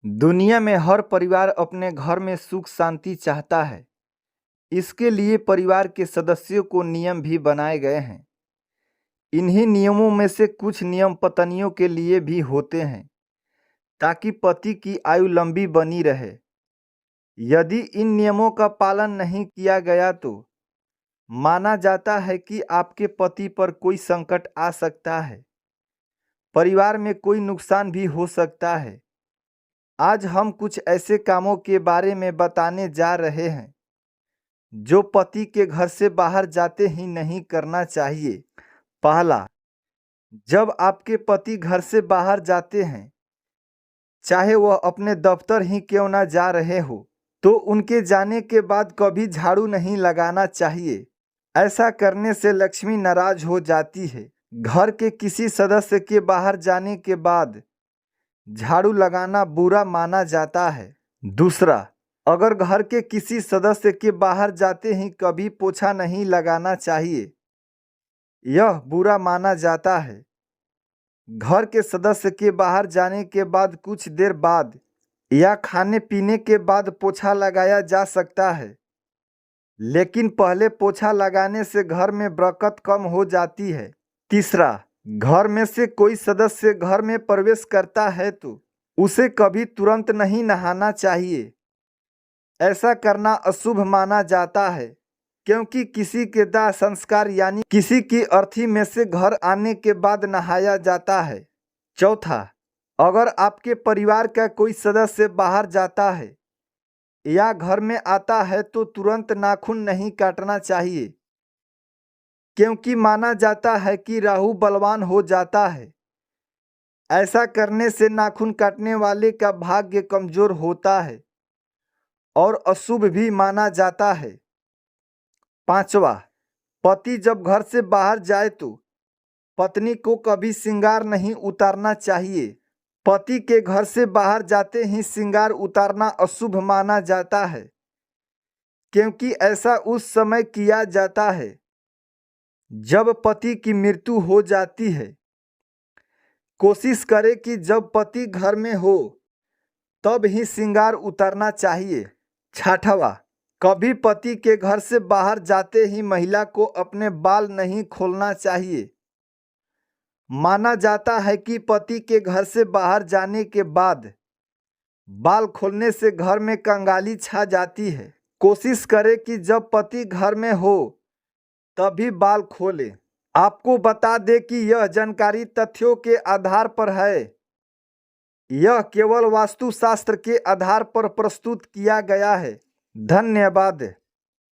दुनिया में हर परिवार अपने घर में सुख शांति चाहता है। इसके लिए परिवार के सदस्यों को नियम भी बनाए गए हैं। इन्हीं नियमों में से कुछ नियम पत्नियों के लिए भी होते हैं ताकि पति की आयु लंबी बनी रहे। यदि इन नियमों का पालन नहीं किया गया तो माना जाता है कि आपके पति पर कोई संकट आ सकता है, परिवार में कोई नुकसान भी हो सकता है। आज हम कुछ ऐसे कामों के बारे में बताने जा रहे हैं जो पति के घर से बाहर जाते ही नहीं करना चाहिए। पहला, जब आपके पति घर से बाहर जाते हैं, चाहे वह अपने दफ्तर ही क्यों ना जा रहे हो, तो उनके जाने के बाद कभी झाड़ू नहीं लगाना चाहिए। ऐसा करने से लक्ष्मी नाराज हो जाती है। घर के किसी सदस्य के बाहर जाने के बाद झाड़ू लगाना बुरा माना जाता है। दूसरा, अगर घर के किसी सदस्य के बाहर जाते ही कभी पोछा नहीं लगाना चाहिए, यह बुरा माना जाता है। घर के सदस्य के बाहर जाने के बाद कुछ देर बाद या खाने पीने के बाद पोछा लगाया जा सकता है, लेकिन पहले पोछा लगाने से घर में बरकत कम हो जाती है। तीसरा, घर में से कोई सदस्य घर में प्रवेश करता है तो उसे कभी तुरंत नहीं नहाना चाहिए। ऐसा करना अशुभ माना जाता है, क्योंकि किसी के दाह संस्कार यानी किसी की अर्थी में से घर आने के बाद नहाया जाता है। चौथा, अगर आपके परिवार का कोई सदस्य बाहर जाता है या घर में आता है तो तुरंत नाखून नहीं काटना चाहिए, क्योंकि माना जाता है कि राहु बलवान हो जाता है। ऐसा करने से नाखून काटने वाले का भाग्य कमजोर होता है और अशुभ भी माना जाता है। पांचवा, पति जब घर से बाहर जाए तो पत्नी को कभी श्रृंगार नहीं उतारना चाहिए। पति के घर से बाहर जाते ही श्रृंगार उतारना अशुभ माना जाता है, क्योंकि ऐसा उस समय किया जाता है जब पति की मृत्यु हो जाती है। कोशिश करें कि जब पति घर में हो तब ही श्रृंगार उतारना चाहिए। छठवा, कभी पति के घर से बाहर जाते ही महिला को अपने बाल नहीं खोलना चाहिए। माना जाता है कि पति के घर से बाहर जाने के बाद बाल खोलने से घर में कंगाली छा जाती है। कोशिश करें कि जब पति घर में हो तभी बाल खोलें। आपको बता दें कि यह जानकारी तथ्यों के आधार पर है। यह केवल वास्तुशास्त्र के आधार पर प्रस्तुत किया गया है। धन्यवाद।